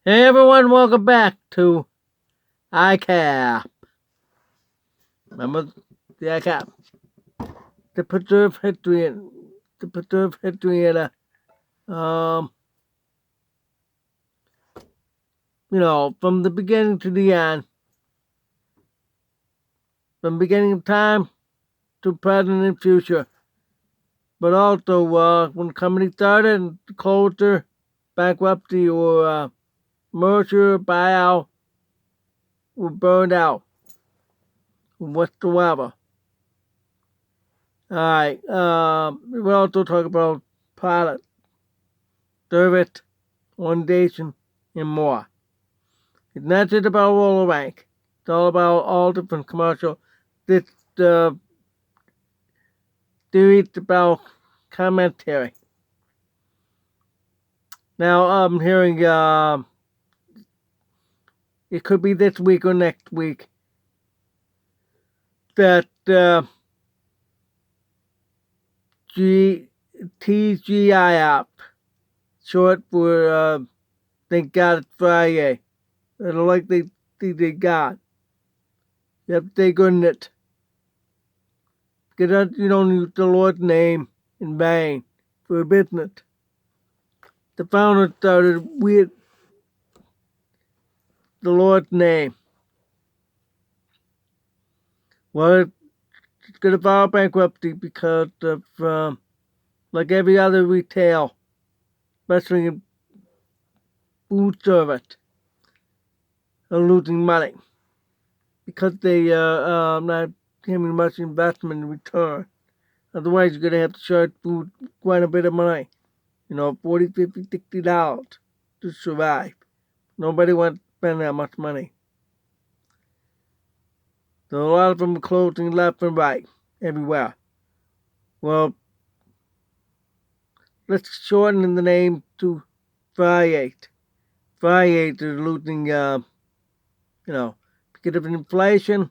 Hey everyone, welcome back to ICAP. Remember the ICAP? The preserve history and um from the beginning to the end, from beginning of time to present and future. But also when the company started, closure, bankruptcy, or merger, buyout, or burned out, whatsoever. Alright, we'll also talk about product, service, foundation, and more. It's not just about roller rank. It's all about all different commercial. This series about commentary. Now I'm hearing it could be this week or next week that TGI app, short for Thank God It's Friday. I don't like they think they got. You have to take on it. Because you don't use the Lord's name in vain for a business. The founder started with the Lord's name. Well, it's going to file bankruptcy because of, like every other retail, especially in food service, are losing money because they not having much investment in return. Otherwise, you're going to have to charge food quite a bit of money. $40, $50, $60 to survive. Nobody wants to spend that much money. So a lot of them are closing left and right, everywhere. Well, let's shorten the name to Friday. Friday is losing, because of inflation.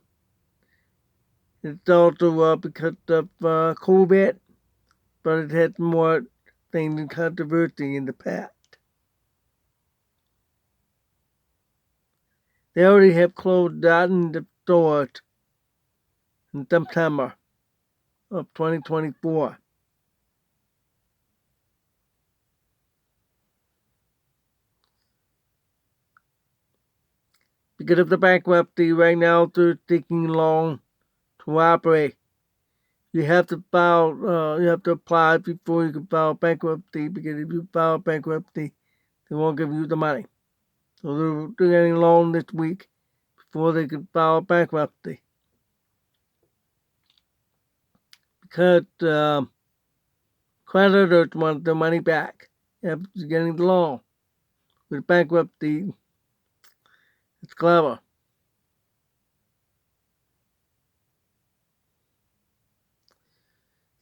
It's also because of COVID, but it had more things in controversy in the past. They already have closed down the stores in September of 2024. Because of the bankruptcy, right now they're taking long to operate. You have to file, you have to apply before you can file bankruptcy, because if you file bankruptcy, they won't give you the money. So they're getting a loan this week before they can file bankruptcy. Because creditors want their money back after getting the loan. With bankruptcy, it's clever.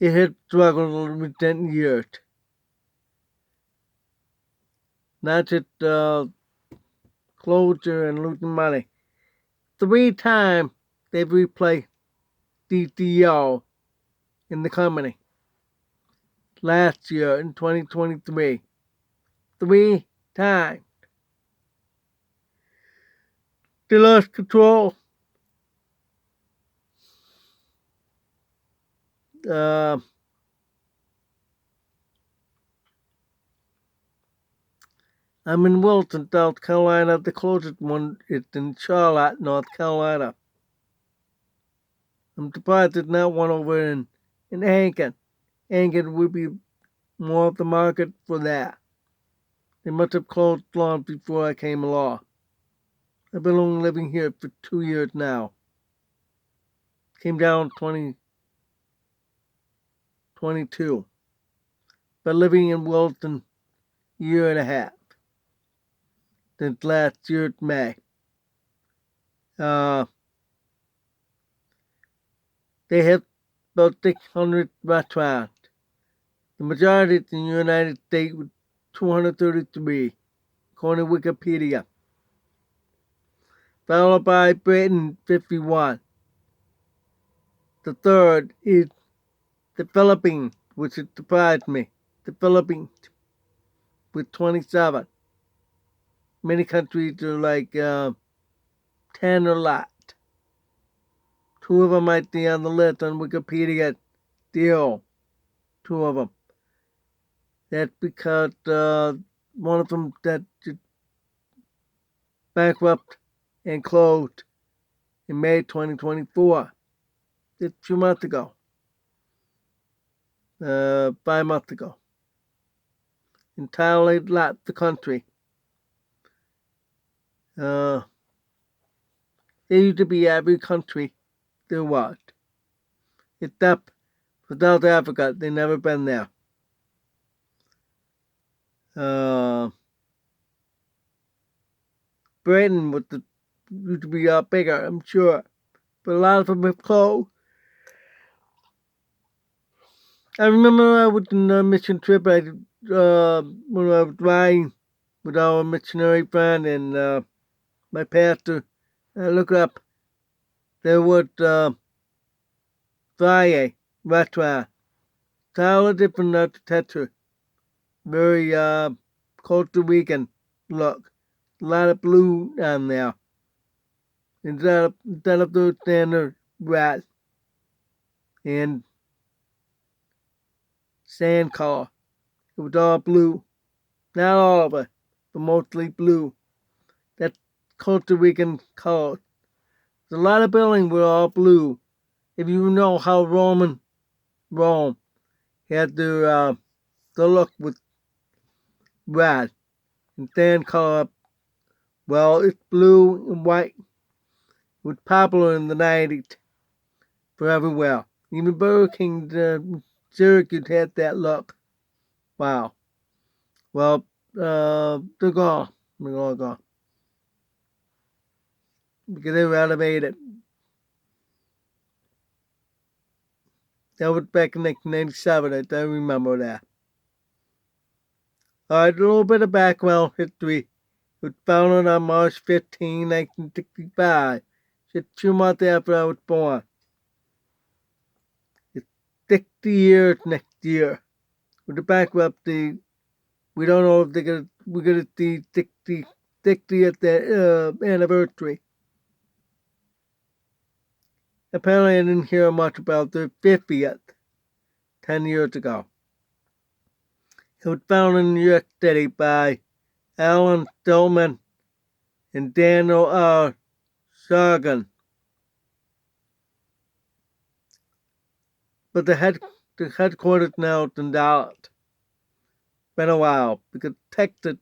It has struggled with 10 years. Not just closure and losing money. 3 times they've replaced the CEO in the company. Last year in 2023. 3 times. They lost control. I'm in Wilton, South Carolina. The closest one is in Charlotte, North Carolina. I'm surprised there's not one over in Aiken. Aiken would be more of the market for that. They must have closed long before I came along. I've been only living here for 2 years now. Came down 2022. But living in Wilton year and a half. Since last year's May. They have about 600 restaurants. The majority in the United States with 233, according to Wikipedia. Followed by Britain, 51. The third is the Philippines, which surprised me. The Philippines with 27. Many countries are like 10 a lot. 2 of them might be on the list on Wikipedia. Deal. 2 of them. That's because one of them that bankrupt and closed in May 2024. Just a few months ago. 5 months ago. Entirely left the country. There used to be every country there was. Except for South Africa, they never been there. Britain used to be bigger, I'm sure. But a lot of them have closed. I remember I was on a mission trip when I was flying with our missionary friend and my pastor. I looked up, there was Friday restaurant. Totally different architecture. Very Costa Rican look. A lot of blue down there. Instead of the standard red and sand color. It was all blue. Not all of it, but mostly blue. That's Costa Rican color. There's a lot of buildings were all blue. If you know how Rome had the look with red and sand color. Well, it's blue and white. It was popular in the 90s for everywhere. Even Burger King, Syracuse had that look. Wow. Well, they're gone. They're all gone. Because they renovated. That was back in 1997. I remember that. Alright, a little bit of background history. It was founded on March 15, 1965. Just 2 months after I was born. It's 60 years next year. With the bankruptcy, we don't know if we're gonna see 60th anniversary. Apparently, I didn't hear much about the 50th 10 years ago. It was founded in New York City by Alan Stillman and Daniel R. Sargon. But the headquarters now is in Dallas. Been a while because Texas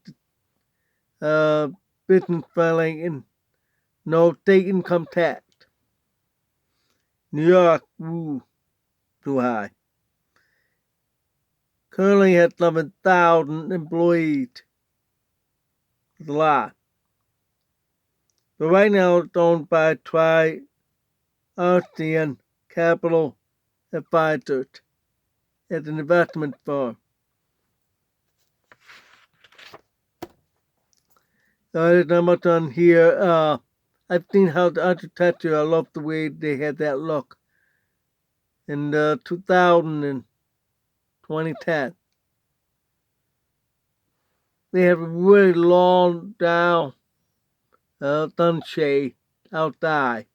business friendly and no state income tax. New York, ooh, too high. Currently has 11,000 employees. It's a lot. But right now it's owned by Archeology Capital Advisors as an investment firm. There's not much on here. I've seen how the architecture, I love the way they had that look. In 2000 and 2010. They have a really long down sunshade outside.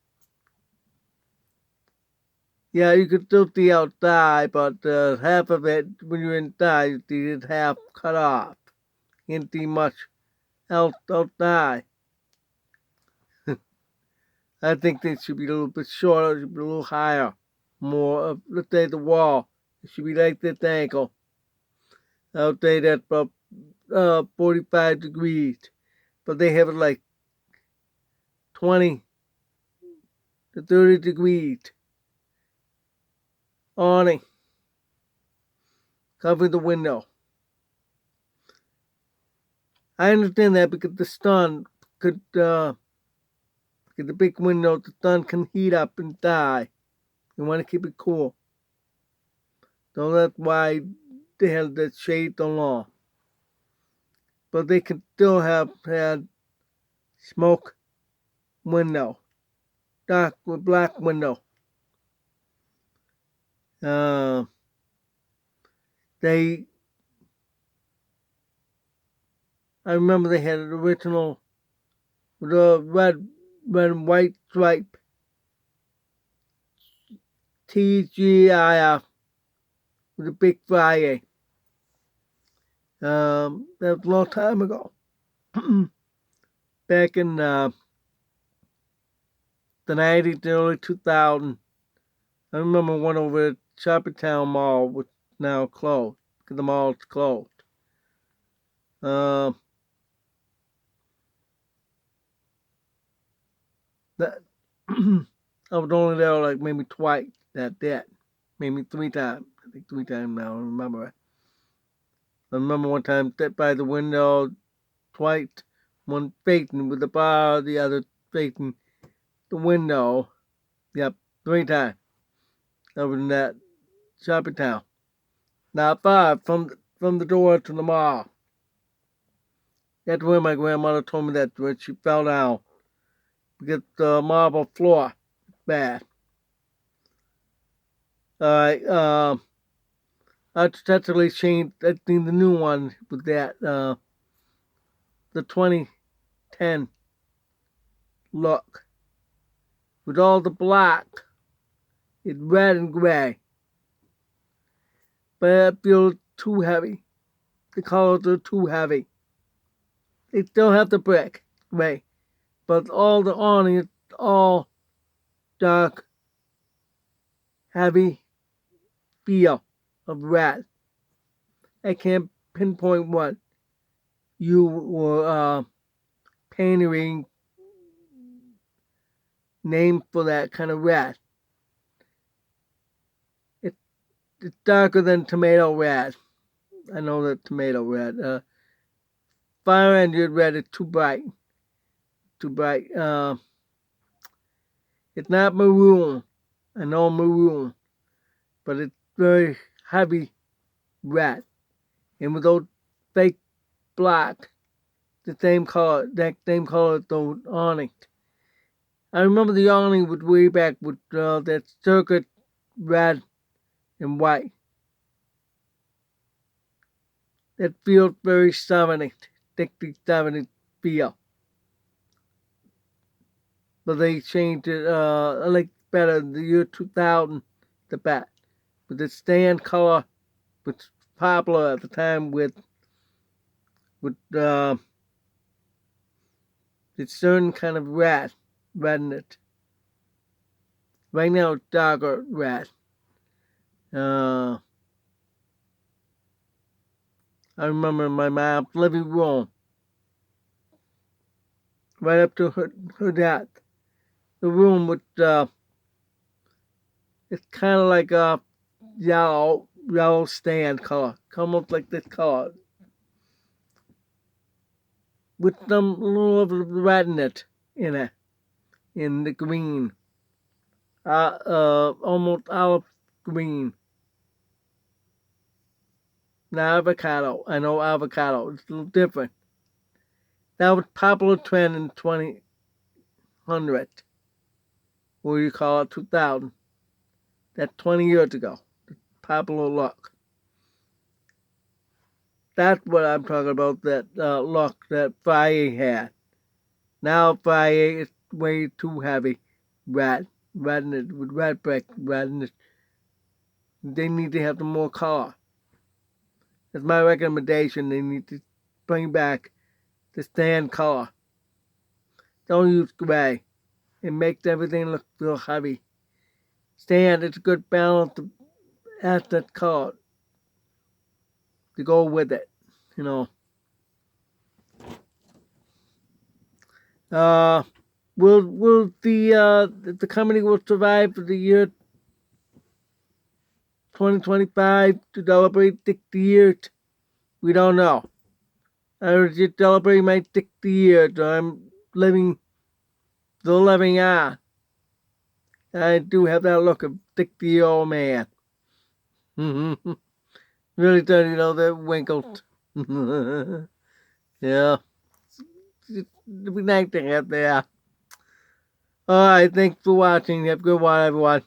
Yeah, you can still see outside, but half of it, when you're inside, you see it half cut off. You can't see much else outside. I think they should be a little bit shorter, should be a little higher. More, let's say the wall, it should be like this angle. I would say that's about 45 degrees. But they have it like 20 to 30 degrees. Awning. Cover the window. I understand that because the sun could, because the big window, the sun can heat up and die. You want to keep it cool. So that's why they have that shade so long. But they can still have had smoke window. Dark with black window. They, I remember they had an original with a red and white stripe. TGIF with a big Friday. That was a long time ago. Back in the 90s, early 2000s. I remember one over at Town Mall, which is now closed, because the mall's closed. That I was only there like maybe twice that day. Maybe 3 times. I think 3 times now, I remember it. I remember one time sat by the window twice, one facing with the bar, the other facing the window. Yep, 3 times. Over in that shopping town. Not far from the door to the mall. That's where my grandmother told me that when she fell down. Because the marble floor bad. Alright, I successfully changed, I think the new one with that, the 2010 look. With all the black, it's red and gray. But it feels too heavy. The colors are too heavy. They still have the brick, gray. But all the awning is all dark, heavy feel of red. I can't pinpoint what you were painting name for that kind of red. It's darker than tomato red. I know that tomato red. Fire engine red is too bright. Too bright. It's not maroon. I know maroon. But it's very heavy red. And with those fake black, the same color, that same color as those awnings. I remember the awning was way back with that circuit red and white. It feels very 70s, 60s, 70s feel. But they changed it, I like better the year 2000, the bat. With the stand color, which was popular at the time with it's certain kind of red in it. Right now it's darker red. I remember my mom's living room, right up to her death. The room with it's kind of like a yellow stand color, almost like this color, with some little of the red in it, in the green, almost olive green. Now avocado, I know avocado, it's a little different. That was popular trend in 2000, or you call it 2000. That's 20 years ago. The popular look. That's what I'm talking about, that look that Friday had. Now Friday is way too heavy. Red in it, with red brick, red in it. They need to have some more color. That's my recommendation. They need to bring back the stand color. Don't use gray. It makes everything look real heavy. Stand, it's a good balance to add that color to go with it, you know. Will the company will survive for the year 2025 to celebrate 60 years? We don't know. I was just celebrating my 60 years, so I'm still living on. I do have that look of 60-year-old man. Really does, you know, the wrinkles. Yeah. It'd be nice to have that. Alright, thanks for watching. Have a good one, everyone.